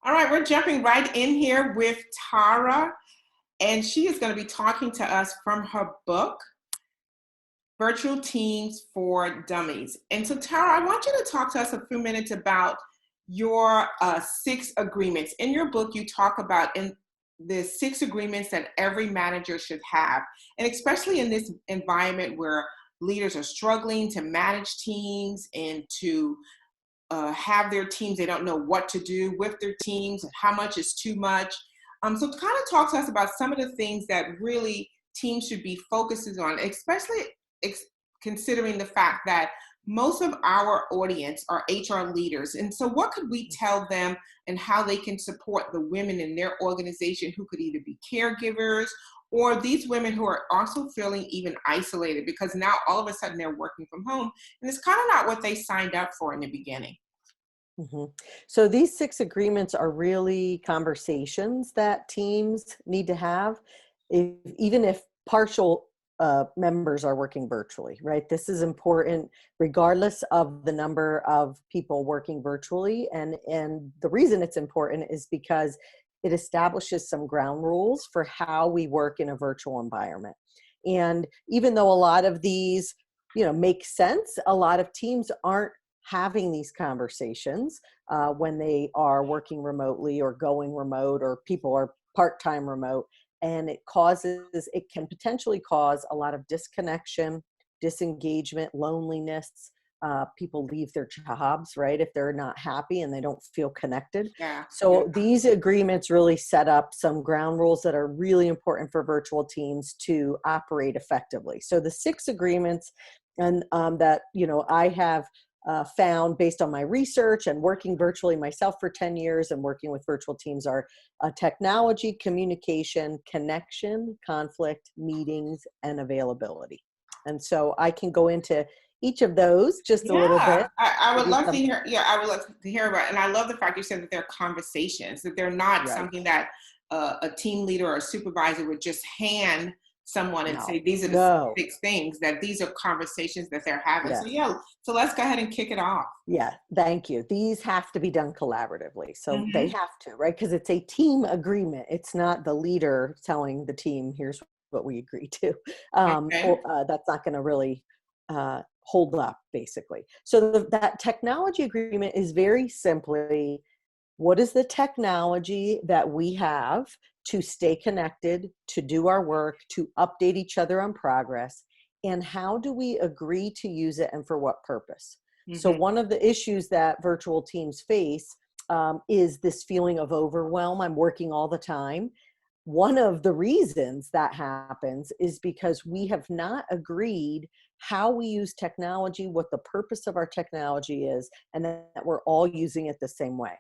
All right, we're jumping right in here with Tara, and she is going to be talking to us from her book, Virtual Teams for Dummies. And so, Tara, I want you to talk to us a few minutes about your 6 agreements. In your book, you talk about the 6 agreements that every manager should have, and especially in this environment where leaders are struggling to manage teams and to have their teams, they don't know what to do with their teams and how much is too much. So kind of talk to us about some of the things that really teams should be focusing on, especially considering the fact that most of our audience are HR leaders. And so what could we tell them and how they can support the women in their organization who could either be caregivers or these women who are also feeling even isolated because now all of a sudden they're working from home and it's kind of not what they signed up for in the beginning. Mm-hmm. So these 6 agreements are really conversations that teams need to have, even if partial members are working virtually, right? This is important regardless of the number of people working virtually. And the reason it's important is because it establishes some ground rules for how we work in a virtual environment. And even though a lot of these, make sense, a lot of teams aren't having these conversations when they are working remotely or going remote, or people are part-time remote. And it can potentially cause a lot of disconnection, disengagement, loneliness. People leave their jobs, right? If they're not happy and they don't feel connected. Yeah. So these agreements really set up some ground rules that are really important for virtual teams to operate effectively. So the 6 agreements and that, I have found based on my research and working virtually myself for 10 years and working with virtual teams are technology, communication, connection, conflict, meetings, and availability. And so I can go into each of those just a little bit. I would love to hear. Yeah, I would love to hear about it. And I love the fact you said that they're conversations, that they're not something that a team leader or a supervisor would just hand someone and say, these are the 6 things, that these are conversations that they're having. So let's go ahead and kick it off. Yeah, thank you. These have to be done collaboratively. So they have to, right? Because it's a team agreement. It's not the leader telling the team, here's what we agree to. That's not going to really hold up, basically. So that technology agreement is very simply, what is the technology that we have to stay connected, to do our work, to update each other on progress, and how do we agree to use it and for what purpose? So one of the issues that virtual teams face is this feeling of overwhelm. I'm working all the time. One of the reasons that happens is because we have not agreed how we use technology, what the purpose of our technology is, and that we're all using it the same way.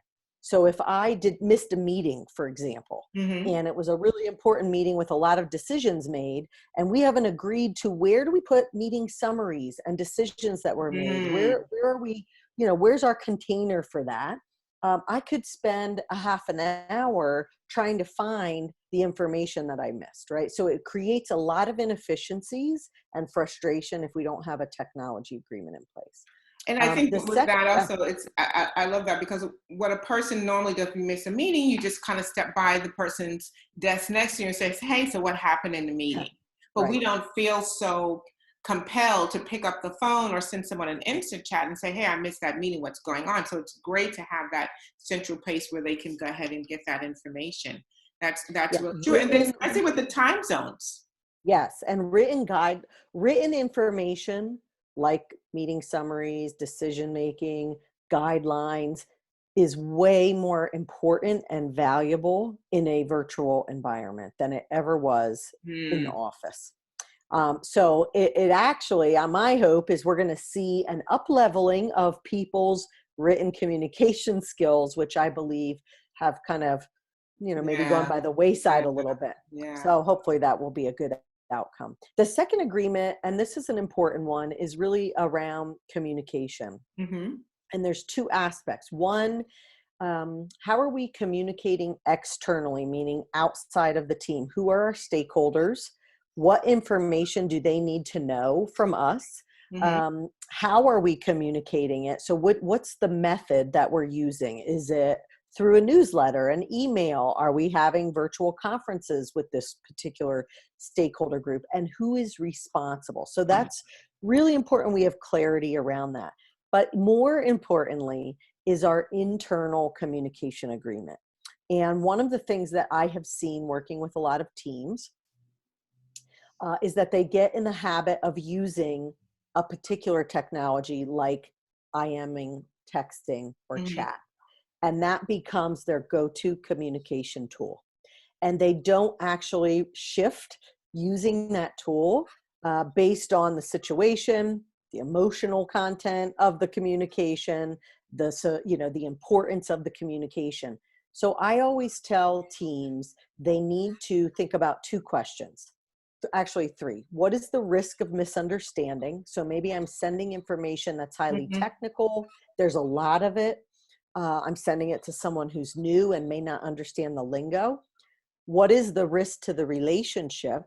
So if I missed a meeting, for example, and it was a really important meeting with a lot of decisions made, and we haven't agreed to where do we put meeting summaries and decisions that were made, where are we, where's our container for that? I could spend a half an hour trying to find the information that I missed, right? So it creates a lot of inefficiencies and frustration if we don't have a technology agreement in place. And I think with that also, I love that, because what a person normally does when you miss a meeting, you just kind of step by the person's desk next to you and say, hey, so what happened in the meeting? But we don't feel so compelled to pick up the phone or send someone an instant chat and say, hey, I missed that meeting, what's going on? So it's great to have that central place where they can go ahead and get that information. That's really true. And then especially with the time zones. Yes, and written information like meeting summaries, decision-making, guidelines is way more important and valuable in a virtual environment than it ever was in the office. So it actually, my hope is we're going to see an up-leveling of people's written communication skills, which I believe have kind of, maybe gone by the wayside a little bit. So hopefully that will be a good outcome. The second agreement, and this is an important one, is really around communication. And there's 2 aspects. One, how are we communicating externally, meaning outside of the team? Who are our stakeholders? What information do they need to know from us? How are we communicating it? So what's the method that we're using? Is it through a newsletter, an email? Are we having virtual conferences with this particular stakeholder group? And who is responsible? So that's really important. We have clarity around that. But more importantly is our internal communication agreement. And one of the things that I have seen working with a lot of teams is that they get in the habit of using a particular technology like IMing, texting, or chat. And that becomes their go-to communication tool. And they don't actually shift using that tool based on the situation, the emotional content of the communication, the importance of the communication. So I always tell teams they need to think about two questions. Actually three. What is the risk of misunderstanding? So maybe I'm sending information that's highly technical. There's a lot of it. I'm sending it to someone who's new and may not understand the lingo. What is the risk to the relationship?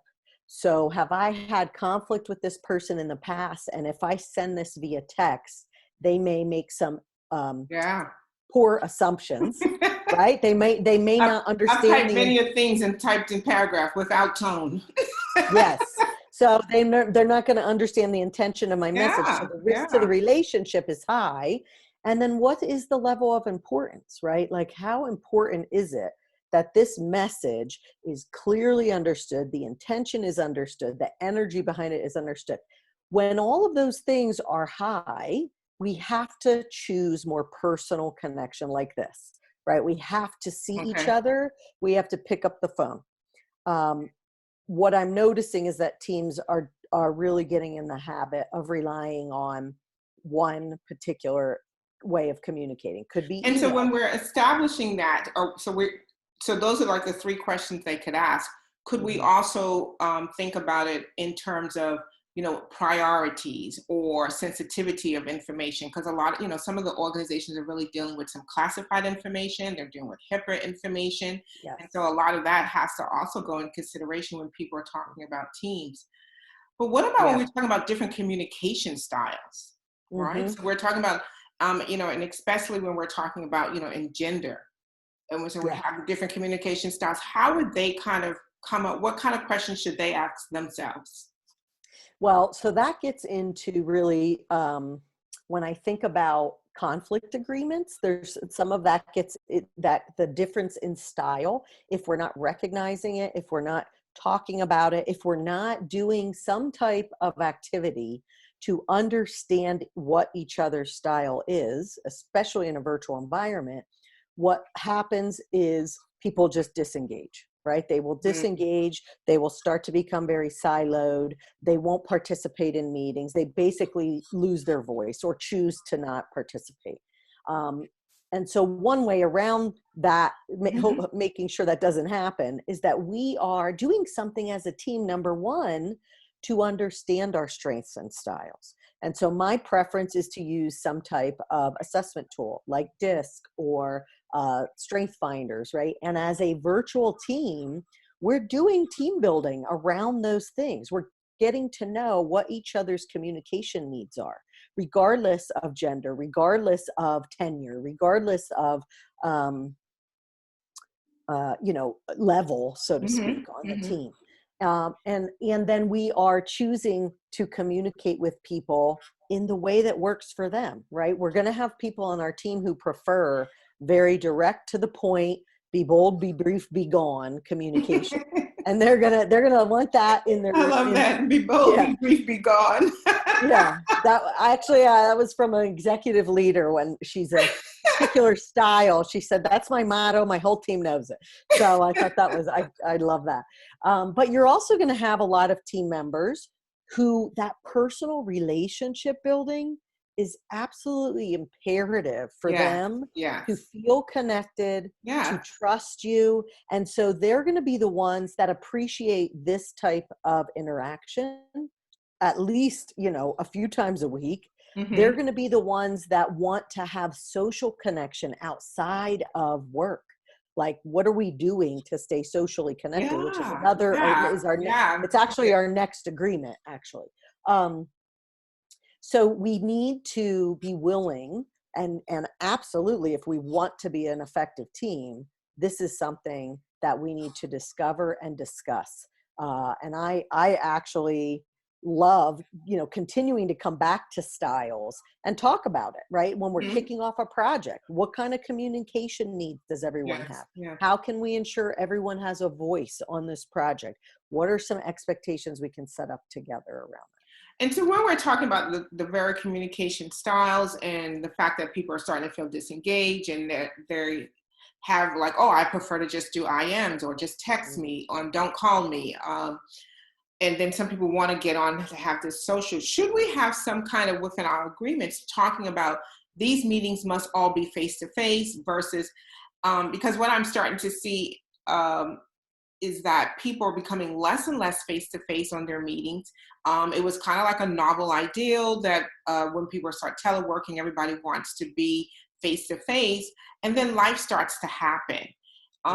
So have I had conflict with this person in the past? And if I send this via text, they may make some poor assumptions, right? They may not understand. I've typed many of things and typed in paragraph without tone. Yes. So they're not going to understand the intention of my message. So the risk to the relationship is high. And then what is the level of importance, right? Like, how important is it that this message is clearly understood, the intention is understood, the energy behind it is understood? When all of those things are high, we have to choose more personal connection like this, right? We have to see each other. We have to pick up the phone. What I'm noticing is that teams are really getting in the habit of relying on one particular way of communicating. Could be email. And so when we're establishing that, so those are like the three questions they could ask. Could we also think about it in terms of, priorities or sensitivity of information? Because a lot of, some of the organizations are really dealing with some classified information. They're dealing with HIPAA information. Yes. And so a lot of that has to also go in consideration when people are talking about teams. But what about when we're talking about different communication styles, right? So we're talking about, and especially when we're talking about, in gender, and so we're having different communication styles, how would they kind of come up? What kind of questions should they ask themselves? Well, so that gets into really, when I think about conflict agreements, there's some of that that the difference in style, if we're not recognizing it, if we're not talking about it, if we're not doing some type of activity to understand what each other's style is, especially in a virtual environment, what happens is people just disengage. Right? They will disengage. They will start to become very siloed. They won't participate in meetings. They basically lose their voice or choose to not participate. And so one way around that, making sure that doesn't happen, is that we are doing something as a team, number one, to understand our strengths and styles. And so my preference is to use some type of assessment tool like DISC or strength finders, right? And as a virtual team, we're doing team building around those things. We're getting to know what each other's communication needs are, regardless of gender, regardless of tenure, regardless of, level, so to speak, on the team. And then we are choosing to communicate with people in the way that works for them, right? We're going to have people on our team who prefer very direct to the point, be bold, be brief, be gone communication. And they're gonna want that in their. I love that. Be bold, be brief, be gone. That was from an executive leader when she's a particular style. She said, "That's my motto. My whole team knows it." So I thought that was I love that. But you're also going to have a lot of team members who that personal relationship building is absolutely imperative for them to feel connected, to trust you. And so they're going to be the ones that appreciate this type of interaction at least, a few times a week. They're going to be the ones that want to have social connection outside of work. Like, what are we doing to stay socially connected? Which is another, it's actually our next agreement, actually. So we need to be willing And absolutely, if we want to be an effective team, this is something that we need to discover and discuss. And I actually love, continuing to come back to styles and talk about it, right? When we're kicking off a project, what kind of communication needs does everyone have? Yeah. How can we ensure everyone has a voice on this project? What are some expectations we can set up together around that? And so when we're talking about the very communication styles and the fact that people are starting to feel disengaged and that they have like, oh, I prefer to just do IMs or just text me or don't call me. And then some people want to get on to have this social. Should we have some kind of within our agreements talking about these meetings must all be face-to-face versus, because what I'm starting to see is that people are becoming less and less face-to-face on their meetings. It was kind of like a novel ideal that when people start teleworking, everybody wants to be face-to-face, and then life starts to happen.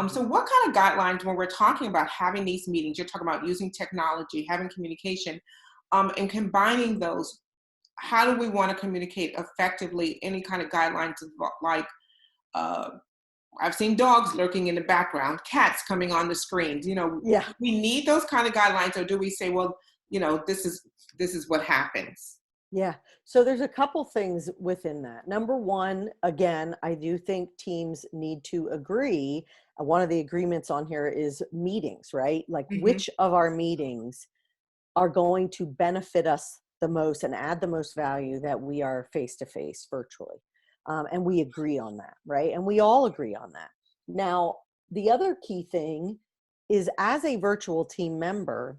So what kind of guidelines when we're talking about having these meetings, you're talking about using technology, having communication, and combining those, how do we want to communicate effectively? Any kind of guidelines of like, I've seen dogs lurking in the background, cats coming on the screens, Yeah. We need those kind of guidelines, or do we say, well, this is what happens? Yeah. So there's a couple things within that. Number one, again, I do think teams need to agree. One of the agreements on here is meetings, right? Like which of our meetings are going to benefit us the most and add the most value that we are face-to-face virtually. And we agree on that, right? And we all agree on that. Now, the other key thing is as a virtual team member,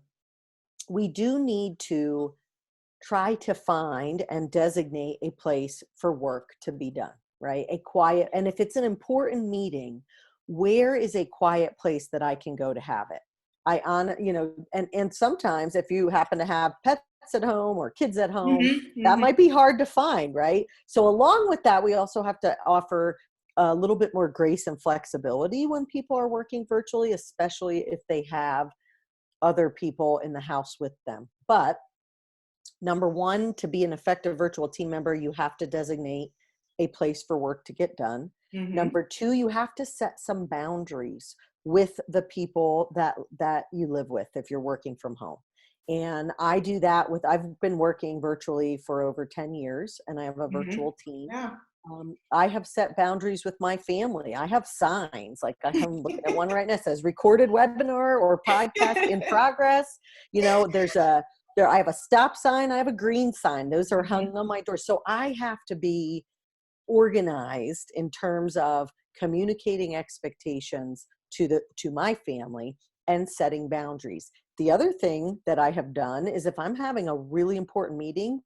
we do need to try to find and designate a place for work to be done, right? A quiet, and if it's an important meeting, where is a quiet place that I can go to have it? And sometimes if you happen to have pets at home or kids at home, that might be hard to find, right? So along with that, we also have to offer a little bit more grace and flexibility when people are working virtually, especially if they have other people in the house with them. But number one, to be an effective virtual team member, you have to designate a place for work to get done. Number two, you have to set some boundaries with the people that you live with if you're working from home. And I do that I've been working virtually for over 10 years and I have a virtual team. Yeah. I have set boundaries with my family. I have signs, like I'm looking at one right now that says recorded webinar or podcast in progress. I have a stop sign. I have a green sign. Those are hung on my door. So I have to be organized in terms of communicating expectations to my family and setting boundaries. The other thing that I have done is if I'm having a really important meeting,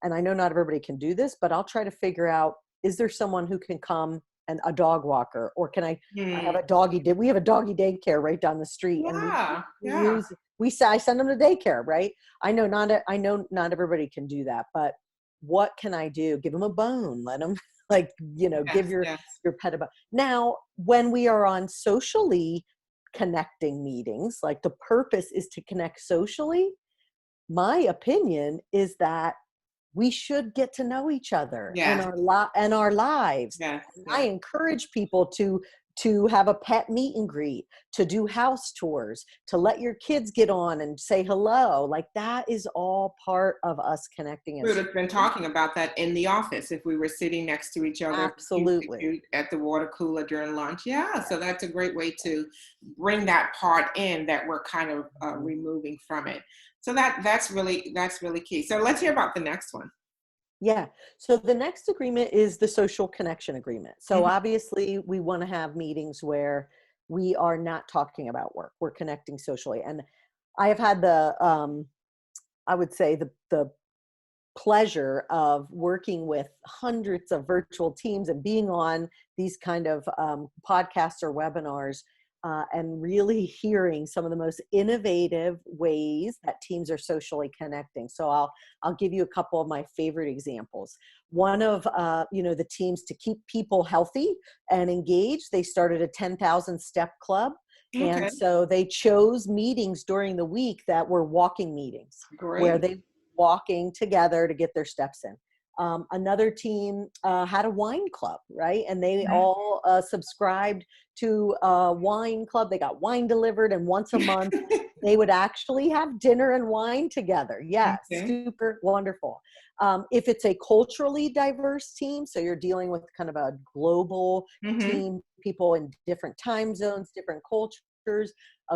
and I know not everybody can do this, but I'll try to figure out, is there someone who can come and a dog walker, or can I have a doggy, we have a doggy daycare right down the street and I send them to daycare, right? I know not everybody can do that, but what can I do? Give them a bone, let them give your pet a bone. Now, when we are on socially connecting meetings, like the purpose is to connect socially, my opinion is that we should get to know each other and our lives. I encourage people to have a pet meet and greet, to do house tours, to let your kids get on and say hello. Like that is all part of us connecting. We would have been talking about that in the office if we were sitting next to each other. Absolutely. At the water cooler during lunch. Yeah. So that's a great way to bring that part in that we're kind of removing from it. So that's really key. So let's hear about the next one. Yeah. So the next agreement is the social connection agreement. So obviously we want to have meetings where we are not talking about work. We're connecting socially. And I have had I would say the pleasure of working with hundreds of virtual teams and being on these kind of podcasts or webinars and really hearing some of the most innovative ways that teams are socially connecting. So I'll give you a couple of my favorite examples. One of the teams, to keep people healthy and engaged, they started a 10,000 step club. Okay. And so they chose meetings during the week that were walking meetings. Great. Where they walking together to get their steps in. Another team had a wine club, right? And they Mhm. all subscribed to a wine club. They got wine delivered, and once a month they would actually have dinner and wine together. Yeah, Okay. super wonderful. If it's a culturally diverse team, so you're dealing with kind of a global Mhm. team, people in different time zones, different cultures,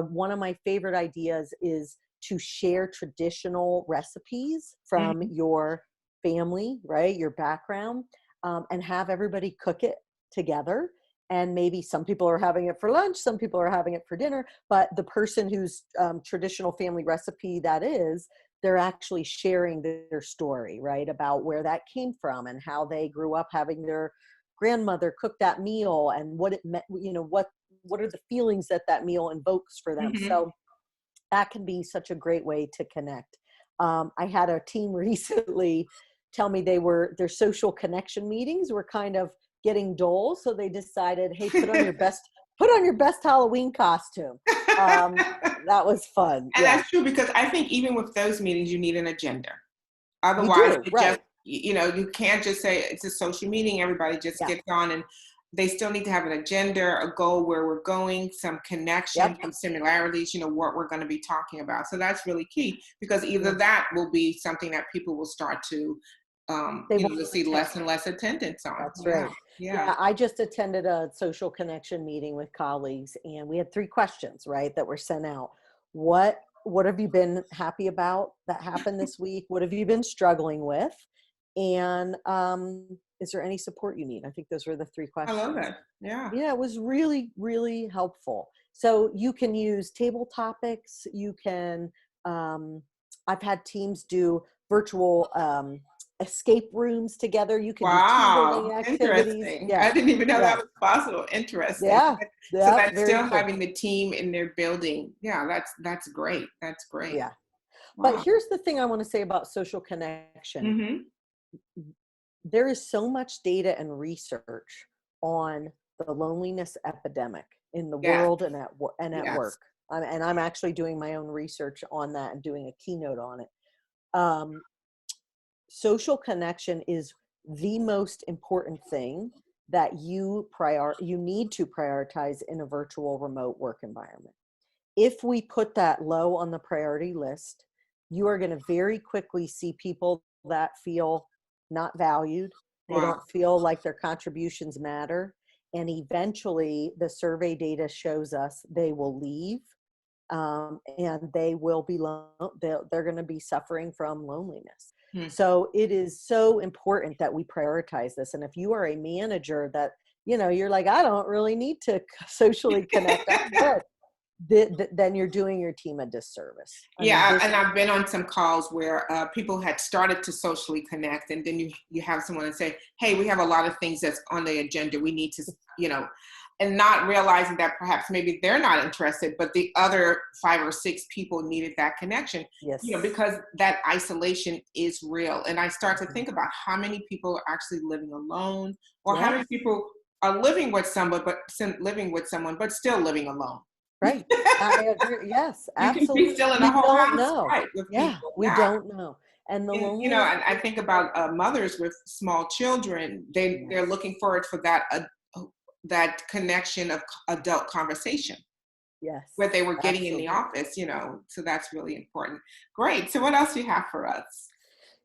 one of my favorite ideas is to share traditional recipes from Mhm. your family, right? Your background, and have everybody cook it together. And maybe some people are having it for lunch, some people are having it for dinner, but the person whose traditional family recipe that is, they're actually sharing their story, right? About where that came from and how they grew up having their grandmother cook that meal and what it meant, what are the feelings that that meal invokes for them. Mhm. So that can be such a great way to connect. I had a team recently tell me their social connection meetings were kind of getting dull, so they decided, hey, put on your best Halloween costume. That was fun. And Yeah, that's true because I think even with those meetings, you need an agenda. you Otherwise, do, it just, right? you can't just say it's a social meeting, everybody just Yeah, gets on, and they still need to have an agenda, a goal where we're going, some connection, yep, some similarities, what we're going to be talking about. So that's really key because either yeah. that will be something that people will start They won't to see attend. less and less attendance on. That's Yeah. right. Yeah. Yeah, I just attended a social connection meeting with colleagues, and we had 3 questions, right, that were sent out. What have you been happy about that happened this week? What have you been struggling with? And is there any support you need? I think those were the 3 I love questions. that. Yeah. Yeah, it was really, really helpful. So you can use table topics. You can, I've had teams do virtual escape rooms together. You can do team building Wow, activities. interesting. Yeah, I didn't even know that yeah, was possible. Interesting. yeah, So yeah, that's very still cool. having the team in their building. Yeah, that's great. That's great. Yeah. But Wow. here's the thing I want to say about social connection. Mm-hmm. There is so much data and research on the loneliness epidemic in the Yes. world and at Yes. work. And I'm actually doing my own research on that and doing a keynote on it. Um, Social connection is the most important thing that you need to prioritize in a virtual remote work environment. If we put that low on the priority list, you are going to very quickly see people that feel not valued. They Wow. don't feel like their contributions matter. And eventually, the survey data shows us they will leave, and they will be they're going to be suffering from loneliness. Hmm. So it is so important that we prioritize this. And if you are a manager that you're like, I don't really need to socially connect, I'm good, then you're doing your team a disservice. I mean, Yeah, this, and I've been on some calls where people had started to socially connect, and then you have someone and say, "Hey, we have a lot of things that's on the agenda. We need to, you know," and not realizing that perhaps maybe they're not interested, but the other 5 or 6 people needed that connection. yes. Because that isolation is real. And I start to Mhm. think about how many people are actually living alone, or how many Yes, people are living with someone, but still living alone. right. I agree. Yes, You can be absolutely. still in a We whole don't house, know. right, with Yeah, people. we Yeah. don't know. And the And loneliness. and I think about mothers with small children. They're Yes, looking forward for that connection of adult conversation yes, where they were getting in the absolutely. office. So that's really important. Great. So what else do you have for us?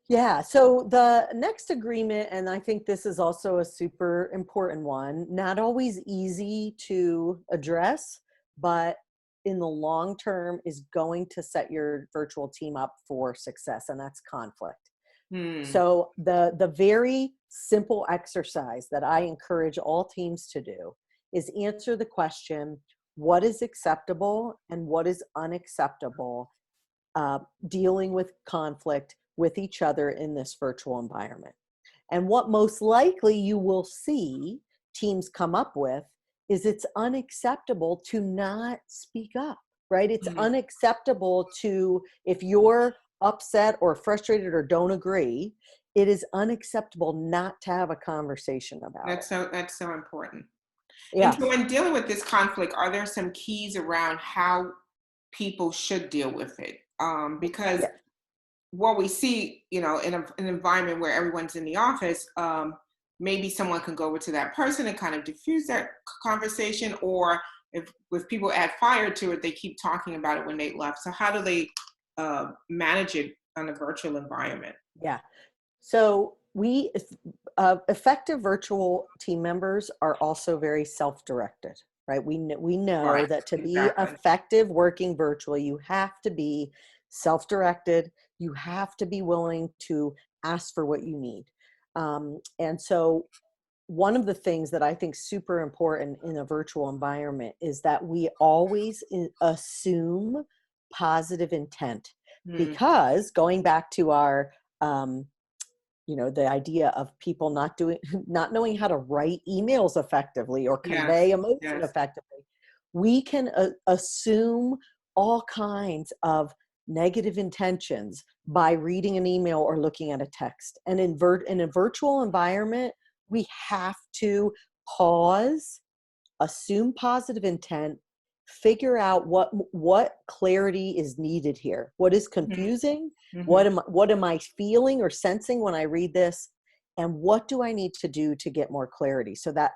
Yeah. So the next agreement, and I think this is also a super important one, not always easy to address, but in the long term is going to set your virtual team up for success, and that's conflict. Hmm. So the very simple exercise that I encourage all teams to do is answer the question, what is acceptable and what is unacceptable, dealing with conflict with each other in this virtual environment. And what most likely you will see teams come up with is it's unacceptable to not speak up, right? It's Hmm. unacceptable to, if you're upset or frustrated or don't agree, it is unacceptable not to have a conversation about it. That's so important. And Yeah. so when dealing with this conflict, are there some keys around how people should deal with it? Because Yeah. what we see, in an environment where everyone's in the office, maybe someone can go over to that person and kind of diffuse that conversation, or if people add fire to it, they keep talking about it when they left. So how do they manage it on a virtual environment? Yeah. So effective virtual team members are also very self-directed, right? We know Right. that to be Exactly. effective working virtually, you have to be self-directed. You have to be willing to ask for what you need. And so one of the things that I think super important in a virtual environment is that we always assume positive intent, Mm. because going back to our um, the idea of people not knowing how to write emails effectively or Yes. convey emotion Yes. effectively, we can assume all kinds of negative intentions by reading an email or looking at a text. And in a virtual environment, we have to pause, assume positive intent, figure out what clarity is needed here, what is confusing, Mm-hmm. what am I feeling or sensing when I read this, and what do I need to do to get more clarity. So that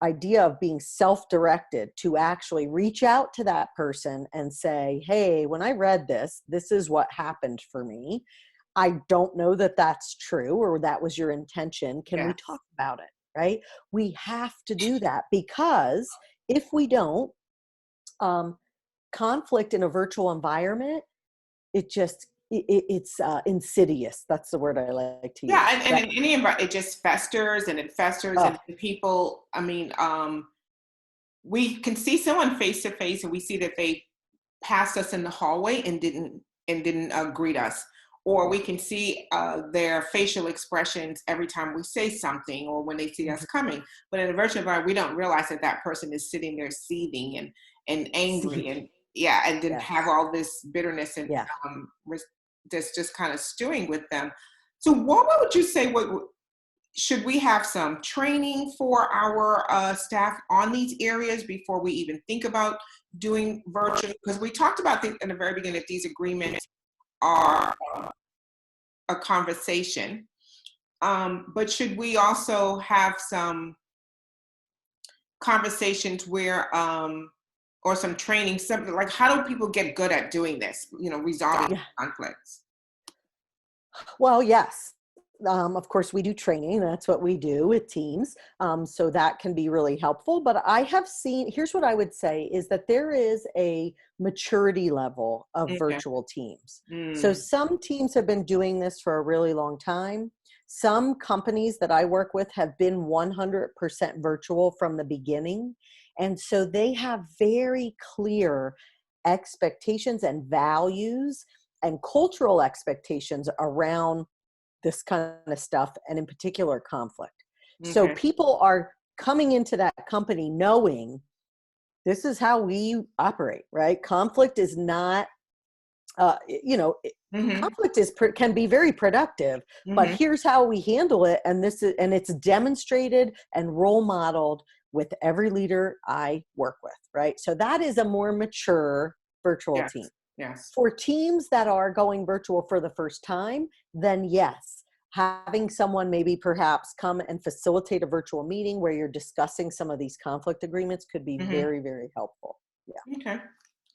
idea of being self-directed, to actually reach out to that person and say, hey, when I read this, this is what happened for me. I don't know that that's true, or that was your intention. Can we Yes. talk about it? Right? We have to do that, because if we don't, conflict in a virtual environment, it's insidious. That's the word I like to Yeah, use. and in any environment, it just festers and it festers, Oh, and people. I mean, we can see someone face to face, and we see that they passed us in the hallway and didn't greet us, or we can see their facial expressions every time we say something or when they see us coming. But in a virtual environment, we don't realize that that person is sitting there seething and angry, see, and yeah, and then yes, have all this bitterness and yeah. that's just kind of stewing with them. So what would you say? What should we have some training for our staff on these areas before we even think about doing virtual? Because we talked about in the very beginning that these agreements are a conversation, but should we also have some conversations where, or some training, something like how do people get good at doing this? Resolving Yeah. conflicts. Well, yes. Of course, we do training. That's what we do with teams. So that can be really helpful. But I have seen, here's what I would say is that there is a maturity level of Okay. virtual teams. So Mm. some teams have been doing this for a really long time. Some companies that I work with have been 100% virtual from the beginning. And so they have very clear expectations and values and cultural expectations around this kind of stuff, and in particular conflict. So Okay. people are coming into that company knowing this is how we operate, right? Conflict is not Mm-hmm. conflict can be very productive, but Mm-hmm. here's how we handle it, and it's demonstrated and role modeled with every leader I work with, right? So that is a more mature virtual Yes. team. Yes. For teams that are going virtual for the first time, then yes, having someone maybe perhaps come and facilitate a virtual meeting where you're discussing some of these conflict agreements could be Mm-hmm. very, very helpful. Yeah. Okay.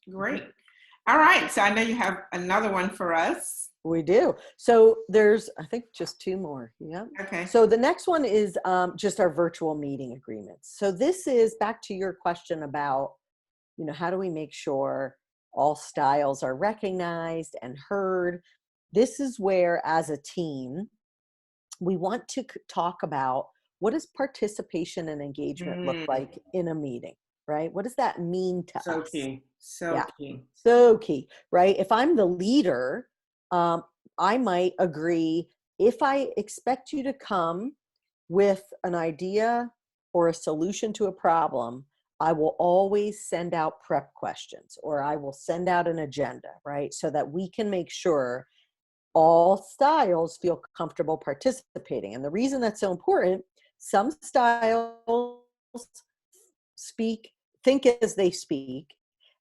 Mhm. Great. All right. So I know you have another one for us. We do. So there's, I think, just two more. Yeah. Okay. So the next one is just our virtual meeting agreements. So this is back to your question about, how do we make sure all styles are recognized and heard? This is where, as a team, we want to talk about what does participation and engagement look Mm, like in a meeting, right? What does that mean to so us? key. So Yeah, key. so key, right? If I'm the leader, um, I might agree, if I expect you to come with an idea or a solution to a problem, I will always send out prep questions, or I will send out an agenda, right? So that we can make sure all styles feel comfortable participating. And the reason that's so important, some styles think as they speak,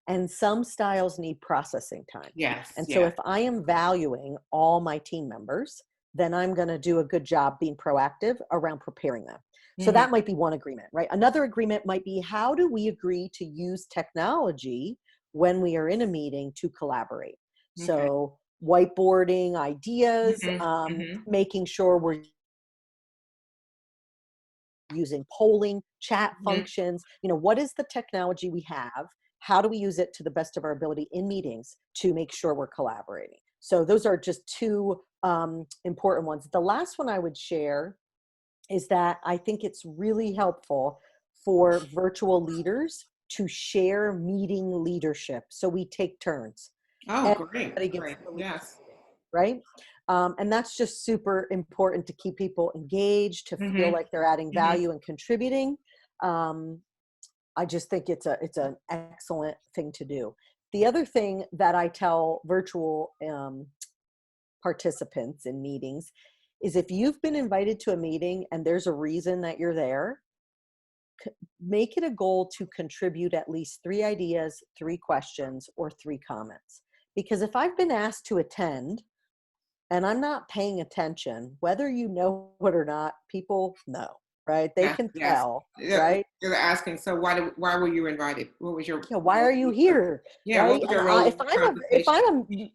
And some styles need processing time. Yes. And so if I am valuing all my team members, then I'm going to do a good job being proactive around preparing them. So that might be one agreement, right? Another agreement might be, how do we agree to use technology when we are in a meeting to collaborate? Okay. So whiteboarding ideas, making sure we're using polling, chat functions, what is the technology we have? How do we use it to the best of our ability in meetings to make sure we're collaborating? So those are just two important ones. The last one I would share is that I think it's really helpful for virtual leaders to share meeting leadership. So we take turns. Oh, great. Yes. Right? And that's just super important to keep people engaged, to feel like they're adding value and contributing. I just think it's an excellent thing to do. The other thing that I tell virtual participants in meetings is, if you've been invited to a meeting and there's a reason that you're there, make it a goal to contribute at least 3 ideas, 3 questions, or 3 comments. Because if I've been asked to attend and I'm not paying attention, whether you know it or not, people know, right? They can tell, right? They're asking, so why were you invited? What was your why are you here? Yeah, right? what was your role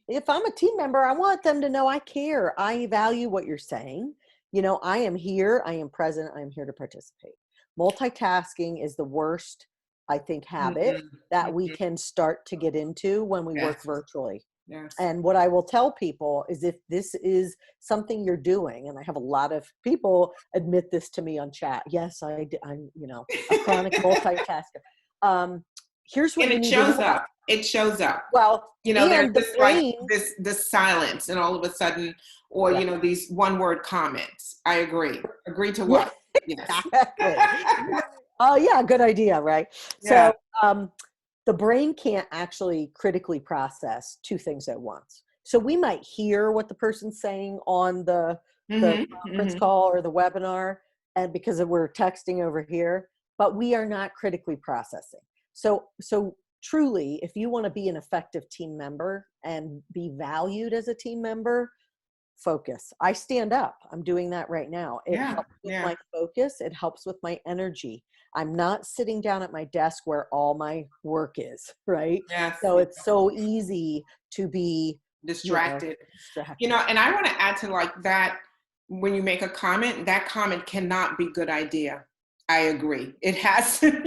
If I'm a team member, I want them to know I care. I value what you're saying. I am here, I am present, I am here to participate. Multitasking is the worst, I think, habit that we can start to get into when we work virtually. Yes. And what I will tell people is, if this is something you're doing, and I have a lot of people admit this to me on chat. Yes, I'm a chronic multitasker. Here's what you need to know. It shows up. Well, there's just like this silence, and all of a sudden, or these one-word comments. I agree. Agree to what? Yes. Exactly. Oh yeah, good idea, right? Yeah. So the brain can't actually critically process 2 things at once. So we might hear what the person's saying on the conference call or the webinar, and because we're texting over here, but we are not critically processing. So truly, if you want to be an effective team member and be valued as a team member, focus. I stand up. I'm doing that right now. It helps with my focus. It helps with my energy. I'm not sitting down at my desk where all my work is, right? Yes. So it's so easy to be distracted. And I want to add to like that, when you make a comment, that comment cannot be good idea. I agree. It has to,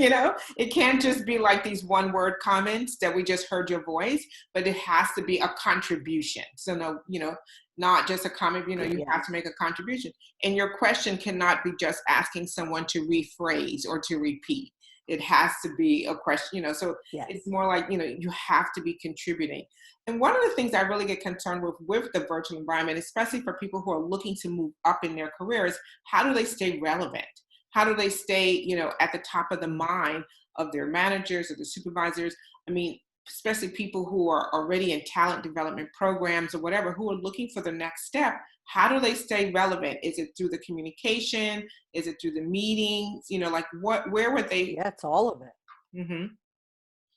it can't just be like these one-word comments that we just heard your voice, but it has to be a contribution. So no, not just a comment, you have to make a contribution. And your question cannot be just asking someone to rephrase or to repeat. It has to be a question, so it's more like, you have to be contributing. And one of the things I really get concerned with the virtual environment, especially for people who are looking to move up in their careers, how do they stay relevant? How do they stay, at the top of the mind of their managers or the supervisors? I mean, especially people who are already in talent development programs or whatever, who are looking for the next step. How do they stay relevant? Is it through the communication? Is it through the meetings? Where would they? Yeah, it's all of it.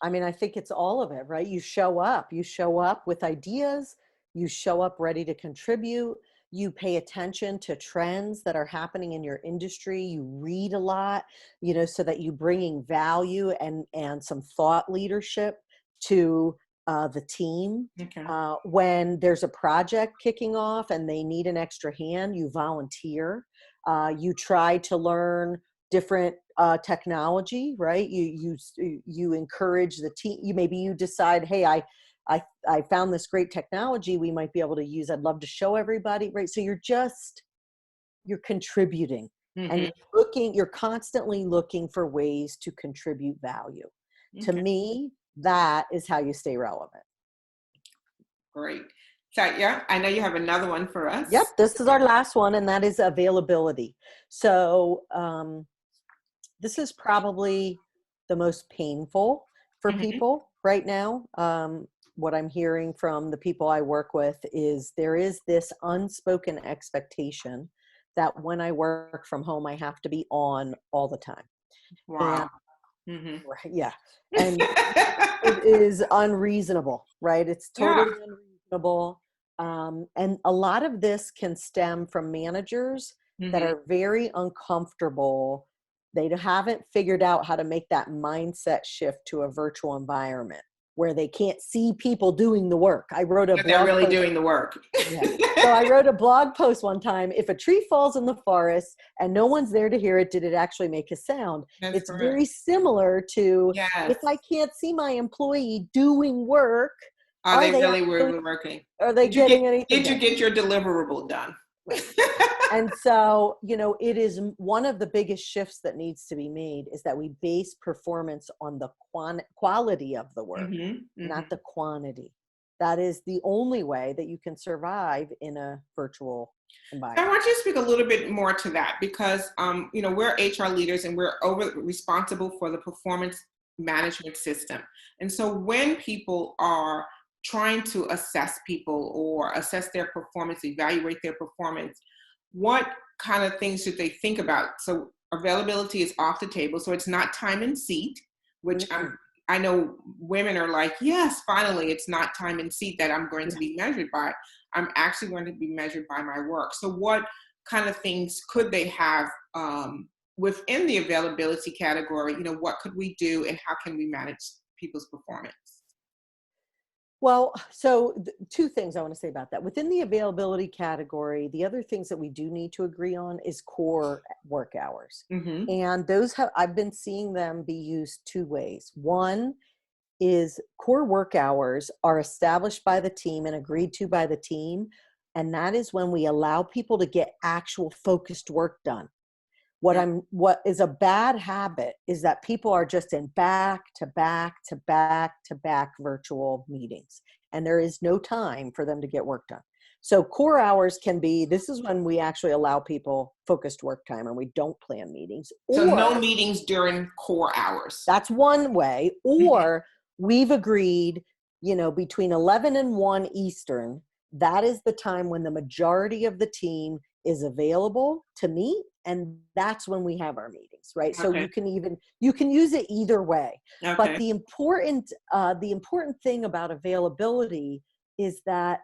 I mean, I think it's all of it, right? You show up with ideas, you show up ready to contribute. You pay attention to trends that are happening in your industry. You read a lot, so that you're bringing value and some thought leadership to the team. Okay. When there's a project kicking off and they need an extra hand, you volunteer. You try to learn different technology, right? You encourage the team. You decide, hey, I found this great technology we might be able to use. I'd love to show everybody, right? So you're contributing, and you're constantly looking for ways to contribute value. Okay. To me, that is how you stay relevant. Great. So I know you have another one for us. Yep, this is our last one, and that is availability. So this is probably the most painful for people right now. What I'm hearing from the people I work with is there is this unspoken expectation that when I work from home, I have to be on all the time. Wow. Mm-hmm. Right. Yeah. And it is unreasonable, right? It's Yeah. totally unreasonable. And a lot of this can stem from managers that Mm-hmm. are very uncomfortable. They haven't figured out how to make that mindset shift to a virtual environment where they can't see people doing the work. I wrote a But they're blog really post. doing the work. Yeah. So I wrote a blog post one time. If a tree falls in the forest and no one's there to hear it, did it actually make a sound? That's It's correct. very similar to Yes. if I can't see my employee doing work, Are are they they really, actually, really working? are they getting anything Did you done? get your deliverable done? Right. And so, it is one of the biggest shifts that needs to be made is that we base performance on the quality of the work, Mm-hmm. not Mm-hmm. the quantity. That is the only way that you can survive in a virtual I environment. want you to speak a little bit more to that because, we're HR leaders and we're responsible for the performance management system. And so when people are trying to assess people or assess their performance, evaluate their performance, what kind of things should they think about? So availability is off the table. So it's not time and seat, which Mm-mm. I know women are like, yes, finally, it's not time and seat that I'm going to Yeah. be measured by. I'm actually going to be measured by my work. So what kind of things could they have within the availability category? What could we do and how can we manage people's performance? Well, so two things I want to say about that. Within the availability category, the other things that we do need to agree on is core work hours. Mm-hmm. And those I've been seeing them be used two ways. One is core work hours are established by the team and agreed to by the team. And that is when we allow people to get actual focused work done. What is a bad habit is that people are just in back to back to back to back virtual meetings, and there is no time for them to get work done. So core hours can be, this is when we actually allow people focused work time and we don't plan meetings, So no or meetings during core hours. that's one way, Mm-hmm. or we've agreed, between 11 and 1 Eastern, that is the time when the majority of the team is available to meet, and that's when we have our meetings, right? So Okay. you can use it either way. But Okay. the important thing about availability is that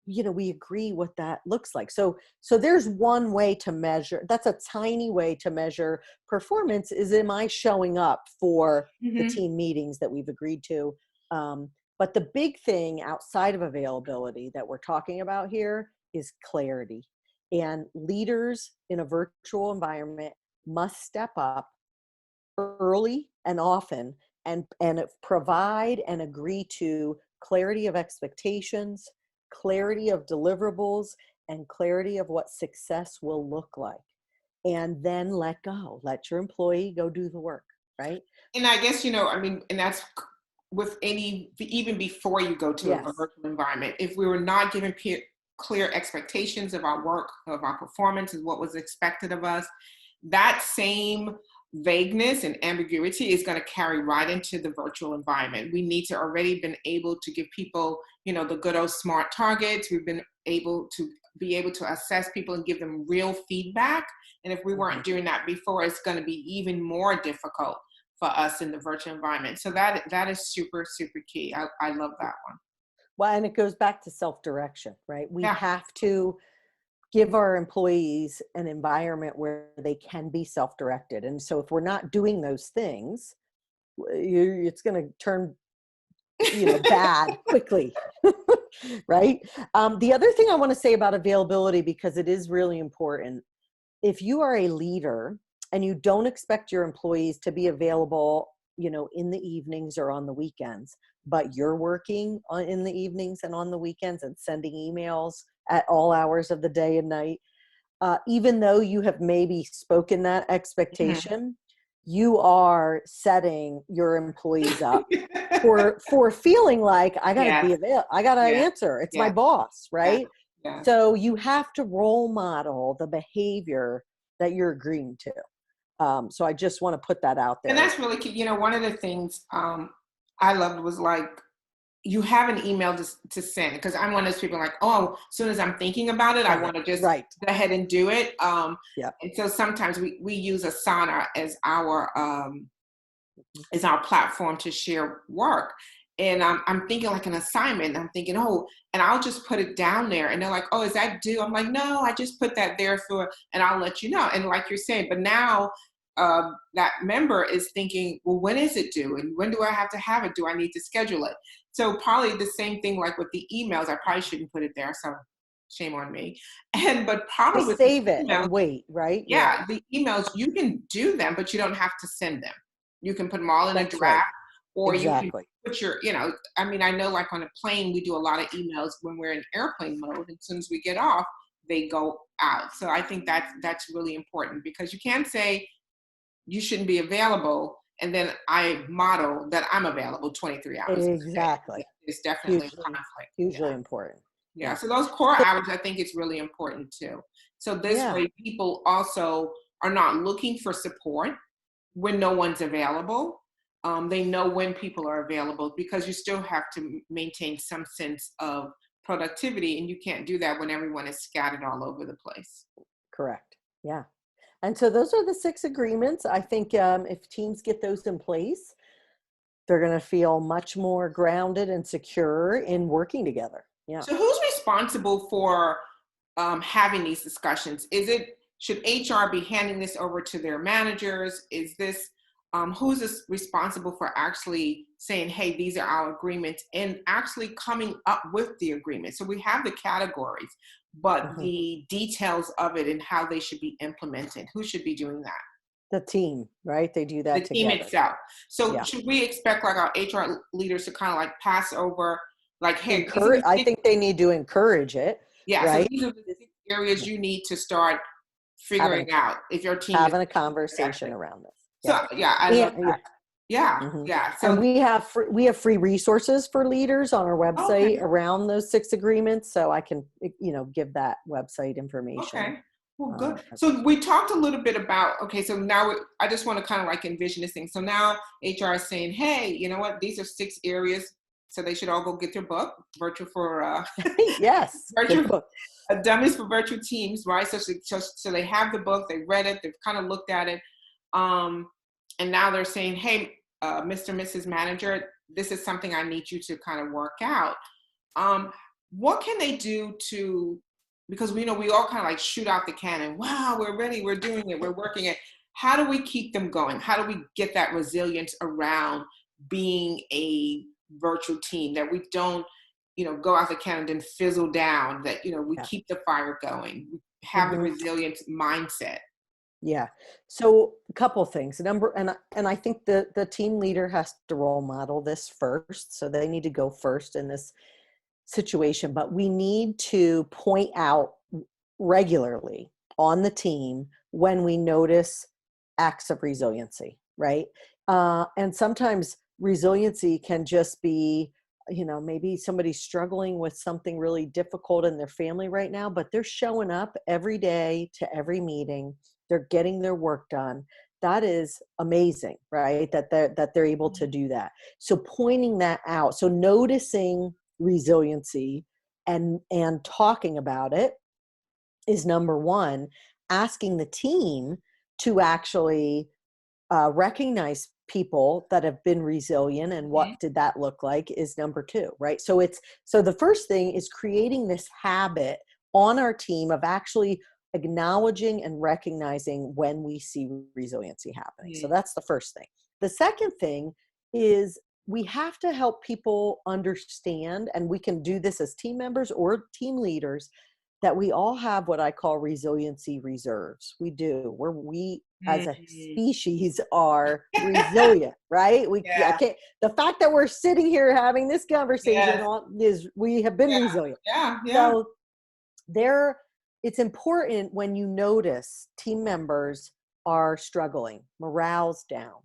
we agree what that looks like. So there's one way to measure, that's a tiny way to measure performance, is am I showing up for the Mm-hmm. team meetings that we've agreed to? But the big thing outside of availability that we're talking about here is clarity. And leaders in a virtual environment must step up early and often and provide and agree to clarity of expectations, clarity of deliverables, and clarity of what success will look like. And then let go. Let your employee go do the work, right? And I guess, and that's with even before you go to a Yes. virtual environment, if we were not given clear expectations of our work, of our performance, and what was expected of us, that same vagueness and ambiguity is going to carry right into the virtual environment. We need to already been able to give people, the good old SMART targets. We've been able to assess people and give them real feedback. And if we weren't doing that before, it's going to be even more difficult for us in the virtual environment. So that is super, super key. I love that one. Well, and it goes back to self-direction, right? We Yeah. have to give our employees an environment where they can be self-directed. And so if we're not doing those things, it's going to turn bad quickly. Right. The other thing I want to say about availability, because it is really important, if you are a leader and you don't expect your employees to be available, in the evenings or on the weekends, but you're working in the evenings and on the weekends and sending emails at all hours of the day and night, even though you have maybe spoken that expectation, you are setting your employees up for feeling like I got to Yes. be available. I got to Yes. answer. It's my Yes. boss, Yes. right? Yes. So you have to role model the behavior that you're agreeing to. So I just want to put that out there. And that's really key. One of the things I loved was like, you have an email to send, because I'm one of those people like, oh, as soon as I'm thinking about it, I want to just Right. go ahead and do it. Yeah. And so sometimes we use Asana as our is our platform to share work. And I'm thinking like an assignment. I'm thinking, oh, and I'll just put it down there. And they're like, oh, is that due? I'm like, no, I just put that there for, and I'll let you know. And like you're saying, but now that member is thinking, well, when is it due? And when do I have to have it? Do I need to schedule it? So probably the same thing like with the emails. I probably shouldn't put it there. So shame on me. But probably Just with the save it emails, and wait, right? Yeah, yeah, the emails, you can do them, but you don't have to send them. You can put them all in a that's right. draft, or you can Exactly. put your, I mean, I know like on a plane, we do a lot of emails when we're in airplane mode. And as soon as we get off, they go out. So I think that's really important, because you can't say you shouldn't be available and then I model that I'm available 23 hours a day. Exactly. It's definitely a Hugely, conflict. Yeah. hugely important. Yeah, Yeah. so those core So, hours, I think it's really important too. So this yeah, way, people also are not looking for support when no one's available. They know when people are available, because you still have to maintain some sense of productivity, and you can't do that when everyone is scattered all over the place. correct. Yeah. And so those are the 6 agreements. I think if teams get those in place, they're going to feel much more grounded and secure in working together. Yeah. So who's responsible for having these discussions? Should HR be handing this over to their managers? Is this who's this responsible for actually saying, hey, these are our agreements, and actually coming up with the agreement? So we have the categories, but Mhm. the details of it and how they should be implemented, who should be doing that? The team, right? They do The that team together. itself. So Yeah. should we expect like our HR leaders to kind of like pass over, like, hey, these are the I six, think they need to encourage it, yeah, so right? these are the 6 areas you need to start Having figuring out if your team is having a actually. conversation around this. So Yeah. yeah, I love And yeah. that. Yeah, Mhm. yeah. And So we have free resources for leaders on our website okay, around those 6 agreements, so I can, give that website information. okay. Well, good. Um, So we talked a little bit about, okay, so now I just want to kind of like envision this thing. So now HR is saying, hey, you know what? These are 6 areas. So they should all go get their book, Virtual for yes, good Virtual book. Dummies for Virtual Teams, right? So they have the book, they read it, they've kind of looked at it. Um, and now they're saying, hey, Mr. and Mrs. Manager, this is something I need you to kind of work out. Um, what can they do to, because we know we all kind of like shoot out the cannon. Wow, we're ready, we're doing it, we're working it. How do we keep them going? How do we get that resilience around being a virtual team, that we don't, go out the cannon and fizzle down, that, we Yeah. keep the fire going, we have the Mhm. resilience mindset. Yeah. So a couple things. And I think the team leader has to role model this first. So they need to go first in this situation, but we need to point out regularly on the team when we notice acts of resiliency, right? And sometimes resiliency can just be, maybe somebody's struggling with something really difficult in their family right now, but they're showing up every day to every meeting. They're getting their work done. That is amazing, right? That they're able to do that. So pointing that out, so noticing resiliency and talking about it is number one. Asking the team to actually recognize people that have been resilient and what Mhm. did that look like is number two, right? So the first thing is creating this habit on our team of actually acknowledging and recognizing when we see resiliency happening. So Mhm. that's the first thing. The second thing is we have to help people understand, and we can do this as team members or team leaders, that we all have what I call resiliency reserves. We do. We as a Mhm. species are resilient, right? I Yeah. can't, the fact that we're sitting here having this conversation Yes. is we have been Yeah. resilient. Yeah. Yeah. So there, it's important when you notice team members are struggling, morale's down,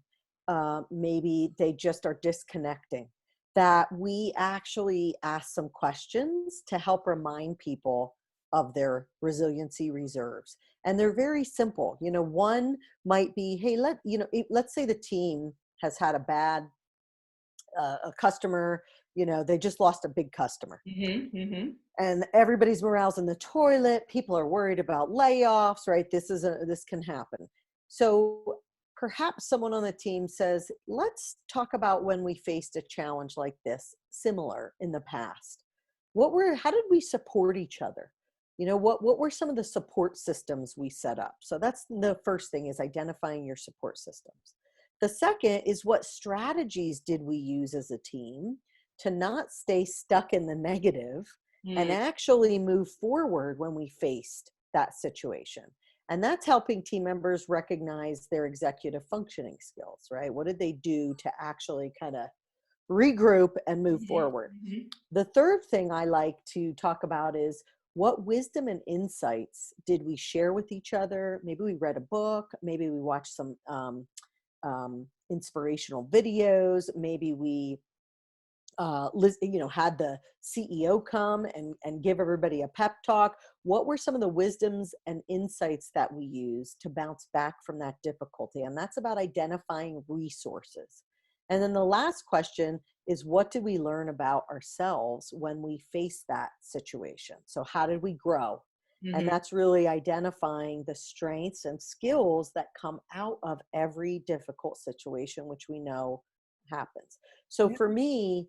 maybe they just are disconnecting, that we actually ask some questions to help remind people of their resiliency reserves. And they're very simple. One might be, hey, let's say the team has had a customer, they just lost a big customer Mhm. Mhm. and everybody's morale's in the toilet. People are worried about layoffs, right? This can happen. So perhaps someone on the team says, let's talk about when we faced a challenge like this, similar in the past. How did we support each other? What were some of the support systems we set up? So that's the first thing, is identifying your support systems. The second is, what strategies did we use as a team to not stay stuck in the negative and actually move forward when we faced that situation? And that's helping team members recognize their executive functioning skills, right? What did they do to actually kind of regroup and move forward? The third thing I like to talk about is, what wisdom and insights did we share with each other? Maybe we read a book, maybe we watched some inspirational videos, maybe we had the CEO come and give everybody a pep talk. What were some of the wisdoms and insights that we used to bounce back from that difficulty? And that's about identifying resources. And then the last question is, what did we learn about ourselves when we faced that situation? So how did we grow? And that's really identifying the strengths and skills that come out of every difficult situation, which we know happens. So for me,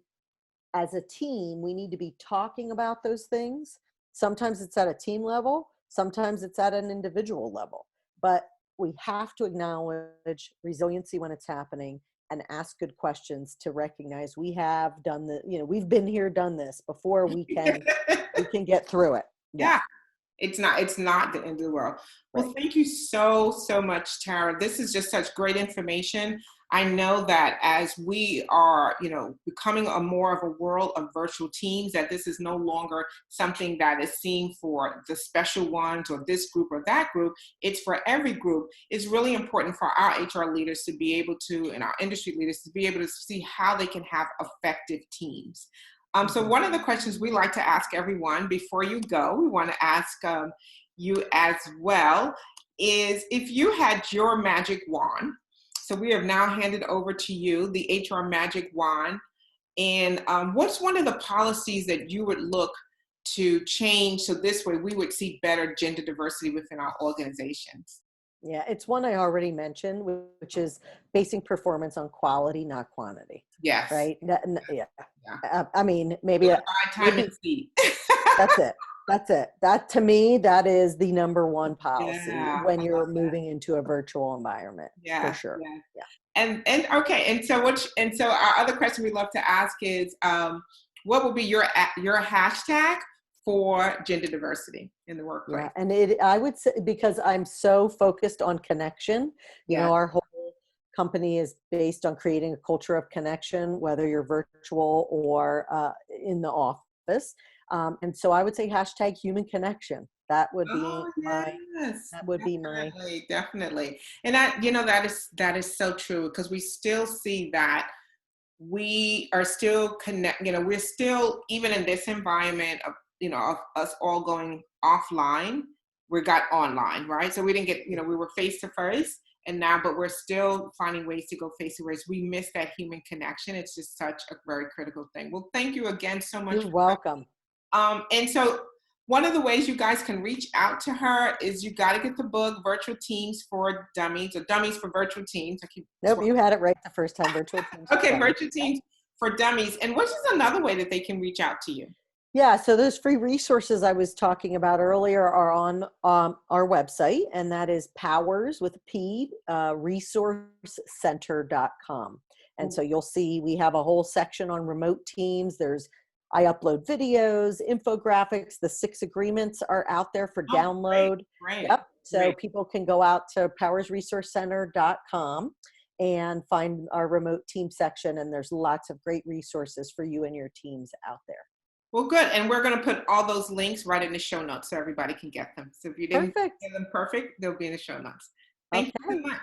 as a team, we need to be talking about those things. Sometimes it's at a team level, sometimes it's at an individual level, but we have to acknowledge resiliency when it's happening and ask good questions to recognize we have done we've been here, done this before. We can get through it. Yeah. It's not the end of the world. Well, right. Thank you so much, Tara. This is just such great information. I know that as we are, becoming more of a world of virtual teams, that this is no longer something that is seen for the special ones or this group or that group. It's for every group. It's really important for our HR leaders to be able to, and our industry leaders to be able to see how they can have effective teams. So one of the questions we like to ask everyone before you go, we want to ask you as well, is if you had your magic wand. So we have now handed over to you the HR magic wand. And what's one of the policies that you would look to change so this way we would see better gender diversity within our organizations? Yeah, it's one I already mentioned, which is basing performance on quality, not quantity. Yes. Right? Yeah. I mean, maybe time and seat. That's it. That, to me, that is the number one policy when you're moving into a virtual environment. For sure. Yeah. And okay. And so our other question we love to ask is, what will be your hashtag for gender diversity in the workplace? Yeah, and I would say, because I'm so focused on connection, our whole company is based on creating a culture of connection, whether you're virtual or in the office. And so I would say hashtag human connection. That would be definitely. And that is so true, because we still see that we are still we're still, even in this environment of, of us all going offline, we got online, right? So we didn't get, we were face to face, and now, but we're still finding ways to go face to face. We miss that human connection. It's just such a very critical thing. Well, thank you again so much. You're welcome. And so one of the ways you guys can reach out to her is you got to get the book, Virtual Teams for Dummies, or Dummies for Virtual Teams. Nope, you had it right the first time, Virtual Teams. Okay, Virtual Teams for Dummies. And what is another way that they can reach out to you? Yeah, so those free resources I was talking about earlier are on our website, and that is powers with a P, resourcecenter.com. And so you'll see we have a whole section on remote teams. I upload videos, infographics. The 6 agreements are out there for download. Great. Yep. So people can go out to powersresourcecenter.com and find our remote team section, and there's lots of great resources for you and your teams out there. Well, good. And we're going to put all those links right in the show notes so everybody can get them. So if you didn't get them perfect, they'll be in the show notes. Thank you so much.